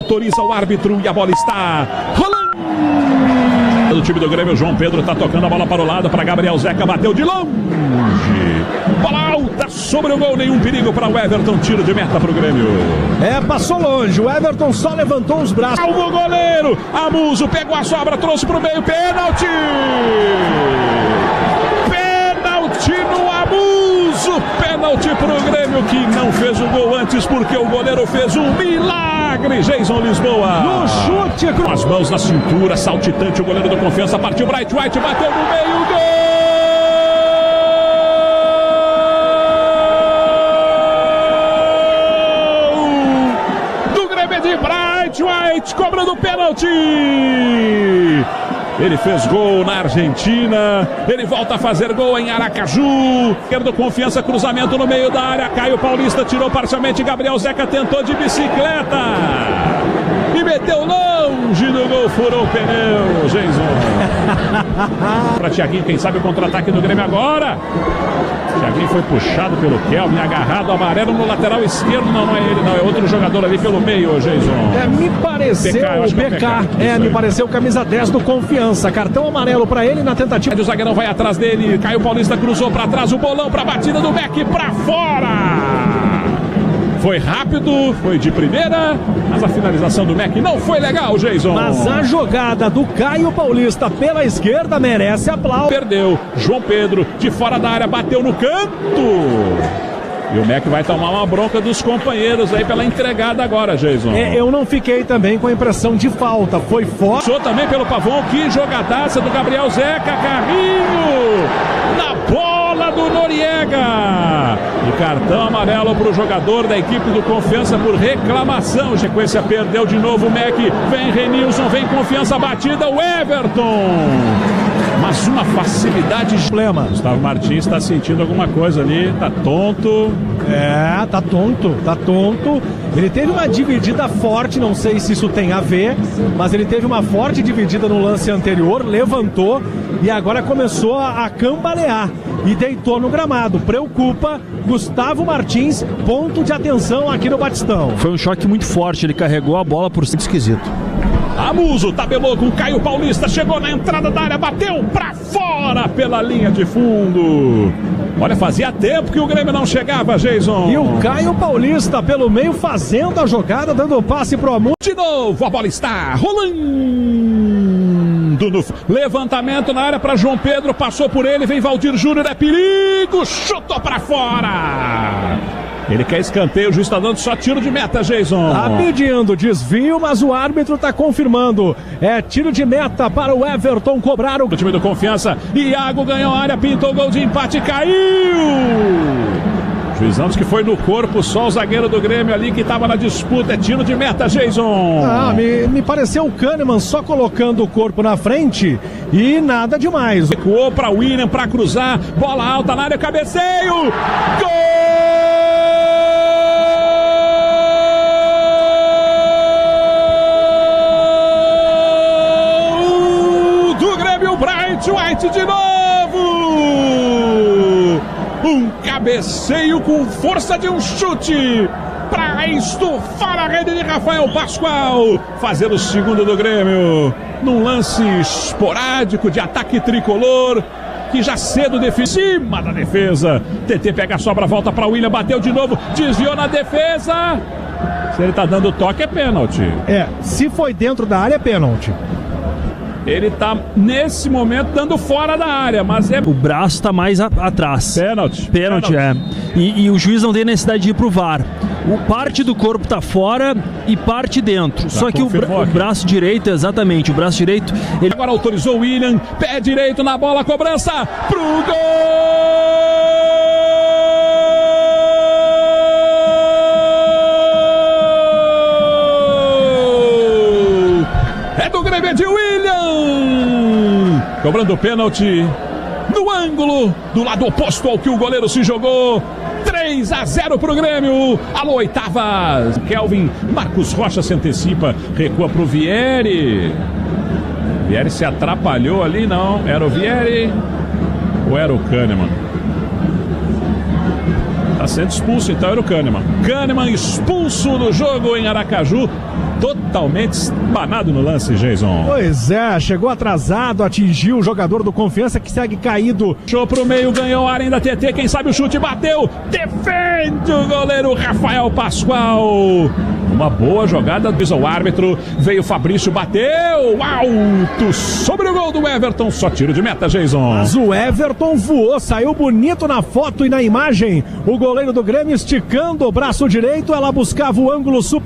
Autoriza o árbitro e a bola está rolando. Do time do Grêmio, João Pedro tá tocando a bola para o lado, para Gabriel Zeca, bateu de longe. Bola alta sobre o gol, nenhum perigo para o Everton, tiro de meta para o Grêmio. Passou longe, o Everton só levantou os braços. O goleiro, Amuso pegou a sobra, trouxe para o meio, pênalti! Pênalti no Amuso, pênalti para o Grêmio, que não fez o gol antes porque o goleiro fez um milagre. Jason Lisboa no chute, com as mãos na cintura, saltitante, o goleiro do Confiança, partiu Bright White, bateu no meio, gol do Grêmio de Bright White, cobrando o pênalti. Ele fez gol na Argentina, ele volta a fazer gol em Aracaju. Esquerdo, Confiança, cruzamento no meio da área. Caio Paulista tirou parcialmente, Gabriel Zeca tentou de bicicleta e meteu longe do gol, furou o pneu, Jason. Para Thiaguinho, quem sabe o contra-ataque do Grêmio agora. Thiaguinho foi puxado pelo Kelvin, agarrado, amarelo no lateral esquerdo. Não é ele, não, é outro jogador ali pelo meio, Jason. Me pareceu o PK, me pareceu camisa 10 do Confiança. Cartão amarelo para ele na tentativa. O zagueirão vai atrás dele, Caio Paulista cruzou para trás, o bolão para a batida do Beck para fora. Foi rápido, foi de primeira, mas a finalização do Mac não foi legal, Jason. Mas a jogada do Caio Paulista pela esquerda merece aplauso. Perdeu, João Pedro de fora da área, bateu no canto. E o Mac vai tomar uma bronca dos companheiros aí pela entregada agora, Jason. Eu não fiquei também com a impressão de falta, foi fora. Passou também pelo Pavão, que jogadaça do Gabriel Zeca, carrinho na bola do Noriega. E cartão amarelo para o jogador da equipe do Confiança por reclamação. Sequência, perdeu de novo o Mac, vem Renilson, vem Confiança, batida, o Everton. Mas uma facilidade de problema. Gustavo Martins está sentindo alguma coisa ali, tá tonto. Tá tonto. Ele teve uma dividida forte, não sei se isso tem a ver, mas ele teve uma forte dividida no lance anterior, levantou e agora começou a cambalear e deitou no gramado. Preocupa Gustavo Martins, ponto de atenção aqui no Batistão. Foi um choque muito forte, ele carregou a bola por ser esquisito. Amuso tabelou com Caio Paulista, chegou na entrada da área, bateu pra fora pela linha de fundo. Olha, fazia tempo que o Grêmio não chegava, Jason. E o Caio Paulista pelo meio fazendo a jogada, dando passe pro Amuso. De novo, a bola está rolando no levantamento na área para João Pedro, passou por ele, vem Valdir Júnior, é perigo, chutou pra fora. Ele quer escanteio, o juiz está dando só tiro de meta, Jason. Tá pedindo desvio, mas o árbitro está confirmando. É tiro de meta para o Everton cobrar o time do Confiança. Iago ganhou a área, pintou o gol de empate, caiu. Juizão que foi no corpo, só o zagueiro do Grêmio ali que estava na disputa. É tiro de meta, Jason. Me pareceu o Kahneman só colocando o corpo na frente e nada demais. Recuou para o William para cruzar, bola alta na área, cabeceio. Gol! Bright White de novo! Um cabeceio com força de um chute para estufar a rede de Rafael Pascoal, fazer o segundo do Grêmio num lance esporádico de ataque tricolor que já cedo cima da defesa. TT pega a sobra, volta para o William, bateu de novo, desviou na defesa. Se ele tá dando toque é pênalti. Se foi dentro da área é pênalti. Ele tá, nesse momento, dando fora da área, mas o braço tá mais atrás. Pênalti. E o juiz não tem necessidade de ir pro VAR. Parte do corpo tá fora e parte dentro. Só que o braço direito, exatamente, o braço direito... Ele agora autorizou o William, pé direito na bola, cobrança pro gol! É do Grêmio de William! Cobrando o pênalti no ângulo, do lado oposto ao que o goleiro se jogou. 3-0 pro Grêmio. Alô, oitavas. Kelvin, Marcos Rocha se antecipa, recua pro Vieri. Vieri se atrapalhou ali, não. Era o Vieri ou era o Kahneman? Tá sendo expulso, então era o Kahneman. Kahneman expulso do jogo em Aracaju. totalmente espanado no lance, Jason. Pois é, chegou atrasado, atingiu o jogador do Confiança que segue caído. Puxou pro meio, ganhou a área ainda TT, quem sabe o chute, bateu, defende o goleiro Rafael Pascoal. Uma boa jogada, diz o árbitro, veio o Fabrício, bateu, alto, sobre o gol do Everton, só tiro de meta, Jason. Mas o Everton voou, saiu bonito na foto e na imagem. O goleiro do Grêmio esticando o braço direito, ela buscava o ângulo super.